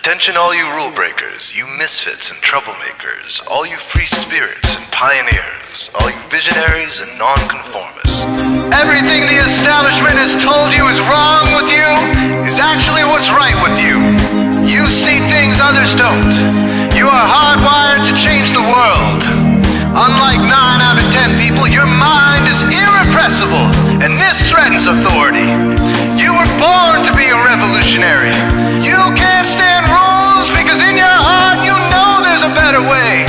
Attention all you rule breakers, you misfits and troublemakers, all you free spirits and pioneers, all you visionaries and nonconformists. Everything the establishment has told you is wrong with you is actually what's right with you. You see things others don't. You are hardwired to change the world. Unlike 9 out of 10 people, your mind is irrepressible, and this threatens authority. You were born to be a revolutionary. You can't stand rules because in your heart you know there's a better way.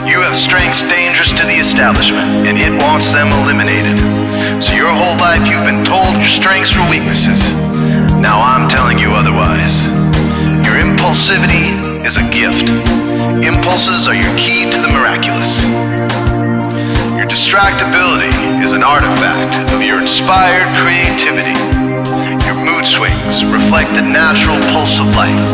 You have strengths dangerous to the establishment, and it wants them eliminated. So your whole life you've been told your strengths were weaknesses. Now I'm telling you otherwise. Your impulsivity is a gift. Impulses are your key to the miraculous. Your distractibility is an artifact of your inspired creativity. Your mood swings reflect the natural pulse of life.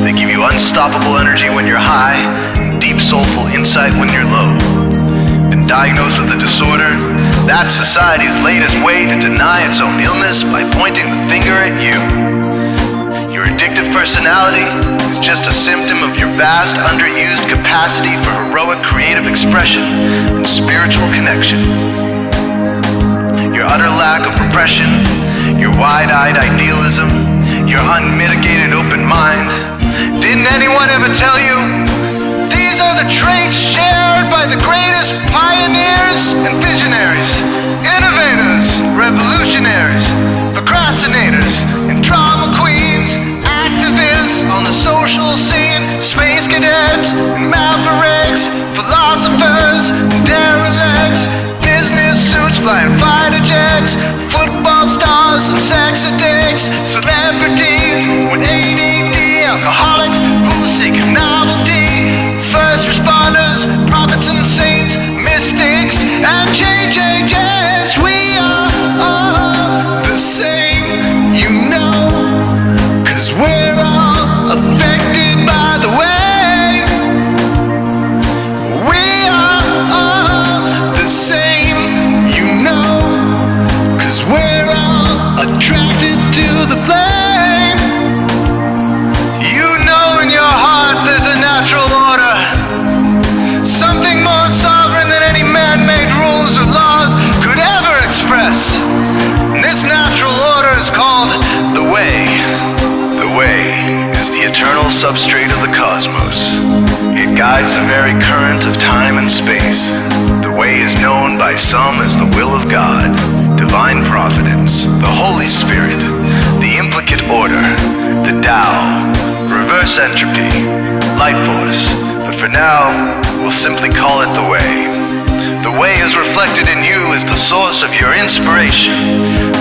They give you unstoppable energy when you're high, and deep soulful insight when you're low. Been diagnosed with a disorder? That's society's latest way to deny its own illness by pointing the finger at you. Your addictive personality is just a symptom of your vast, underused capacity for heroic creative expression and spiritual connection. Your utter lack of repression, your wide-eyed idealism, your unmitigated open mind. Didn't anyone ever tell you? These are the traits shared by the greatest pioneers and visionaries, innovators, revolutionaries, procrastinators, and drama queens, activists on the social scene, space cadets, and mavericks, philosophers, and derelicts, business suits, flying fighter jets, football stars and sex addicts, celebrities with ADD, alcoholics who seek novelty, first responders, prophets and saints, mystics, and JJJs. We are all the same, you know, 'cause we're all affected by the way. We are all the same, you know, 'cause we're all attracted to the flame. You know in your heart there's a natural order, something more sovereign than any man-made rules or laws could ever express. And this natural order is called the way. The way is the eternal substrate of the cosmos. It guides the very current of time and space. The way is known by some as the will of God, divine providence, the Holy Spirit, the implicate order, the Tao, reverse entropy, life force. But for now, we'll simply call it the way. The way is reflected in you as the source of your inspiration,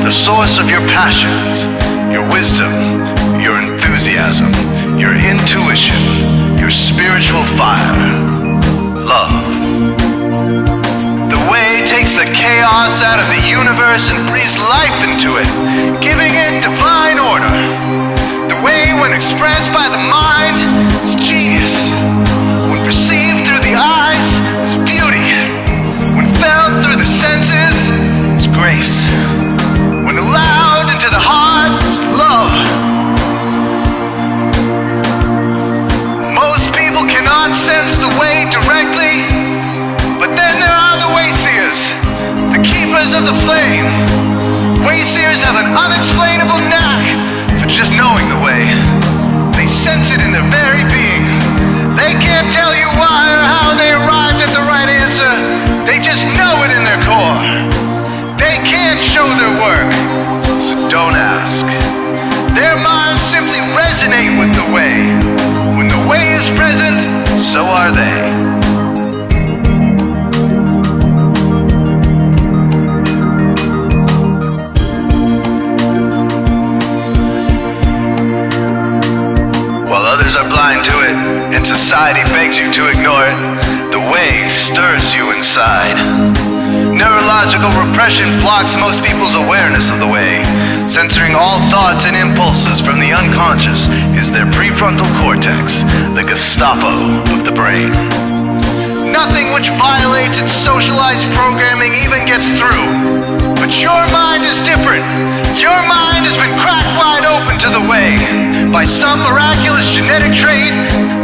the source of your passions, your wisdom, your enthusiasm, your intuition, your spiritual fire, love. The way takes the chaos out of the universe and breathes life into it, giving it divine order. The way, when expressed by the mind, is genius. When perceived through the eyes, is beauty. When felt through the senses, is grace. When allowed into the heart, is love. Most people cannot sense the way directly, but then there are the Wayseer'S, the keepers of the flame. Wayseer'S have an unexplainable knack for just knowing the way. They sense it in their very being. They can't tell you why or how they arrived at the right answer. They just know it in their core. They can't show their work, so don't ask. Their minds simply resonate with the way. When the way is present, so are they. Are blind to it, and society begs you to ignore it. The way stirs you inside. Neurological repression blocks most people's awareness of the way. Censoring all thoughts and impulses from the unconscious is their prefrontal cortex, the Gestapo of the brain. Nothing which violates its socialized programming even gets through. But your mind is different. Your mind has been cracked wide open to the way. by some miraculous genetic trait,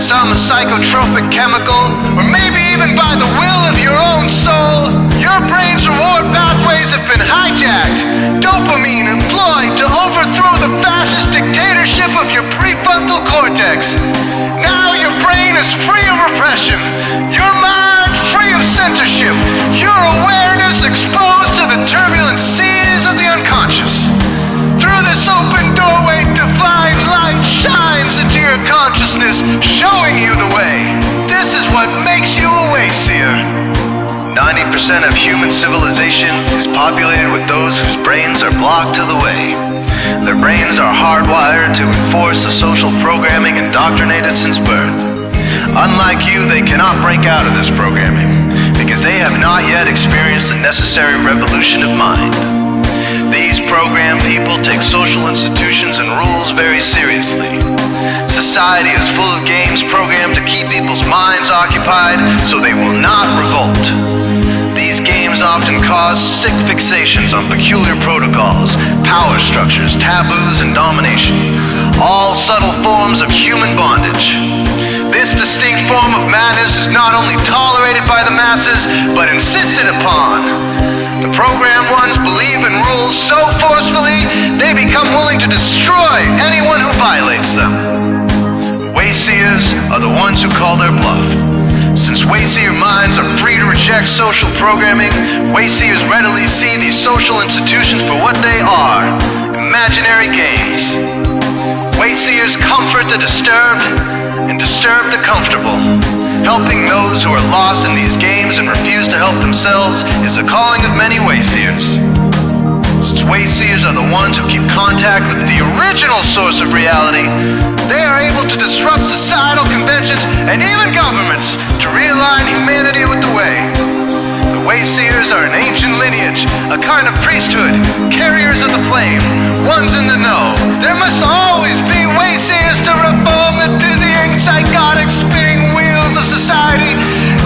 some psychotropic chemical, or maybe even by the will of your own soul, your brain's reward pathways have been hijacked, dopamine employed to overthrow the fascist dictatorship of your prefrontal cortex. Now your brain is free of repression, your mind free of censorship, your awareness exposed to the turbulent seas of the unconscious. Through this open doorway, divine light shines into your consciousness, showing you the way. This is what makes you a Wayseer. 90% of human civilization is populated with those whose brains are blocked to the way. Their brains are hardwired to enforce the social programming indoctrinated since birth. Unlike you, they cannot break out of this programming, because they have not yet experienced the necessary revolution of mind. These programmed people take social institutions and rules very seriously. Society is full of games programmed to keep people's minds occupied so they will not revolt. These games often cause sick fixations on peculiar protocols, power structures, taboos, and domination, all subtle forms of human bondage. This distinct form of madness is not only tolerated by the masses, but insisted upon. The programmed ones believe in rules so forcefully, they become willing to destroy anyone who violates them. Wayseers are the ones who call their bluff. Since Wayseer minds are free to reject social programming, Wayseers readily see these social institutions for what they are, imaginary games. Wayseers comfort the disturbed and disturb the comfortable. Helping those who are lost in these games and refuse to help themselves is the calling of many Wayseers. Since Wayseers are the ones who keep contact with the original source of reality, they are able to disrupt societal conventions and even governments to realign humanity with the way. The Wayseers are an ancient lineage, a kind of priesthood, carriers of the flame, ones in the know. There must always be Wayseers to reform the dizzying, psychotic, spinning wheels of society,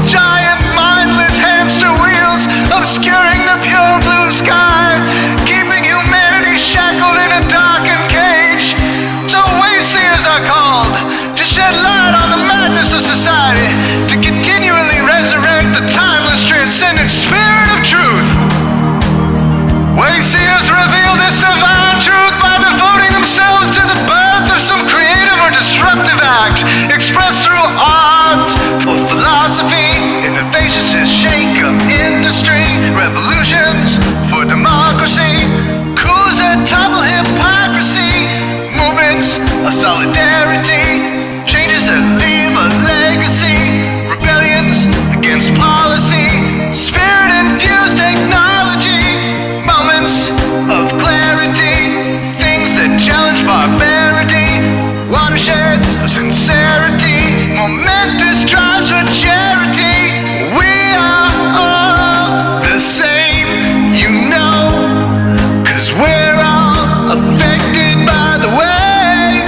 giant, mindless hamster wheels obscuring the pure blue sky, keeping humanity shackled in a darkened cage. So Wayseers are called to shed light on the madness of society, to continually resurrect the timeless, transcendent spirit of truth. Wayseers reveal this divine truth by devoting themselves to the birth of some creative or disruptive act, expressed through art or philosophy, innovations to shake up industry, revolutions for democracy, coups that topple hypocrisy, movements of solidarity, changes that leave a legacy, rebellions against policy, spirit-infused technology, moments of clarity, things that challenge barbarity, watersheds of sincerity, momentous drives for charity. We are all the same, you know, 'cause we're all affected by the way.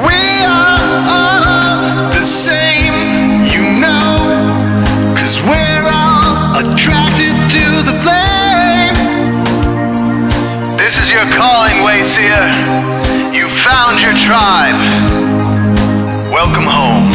We are all the same, you know, 'cause we're all attracted to the flame. This is your calling, Wayseer. You found your tribe. Welcome home.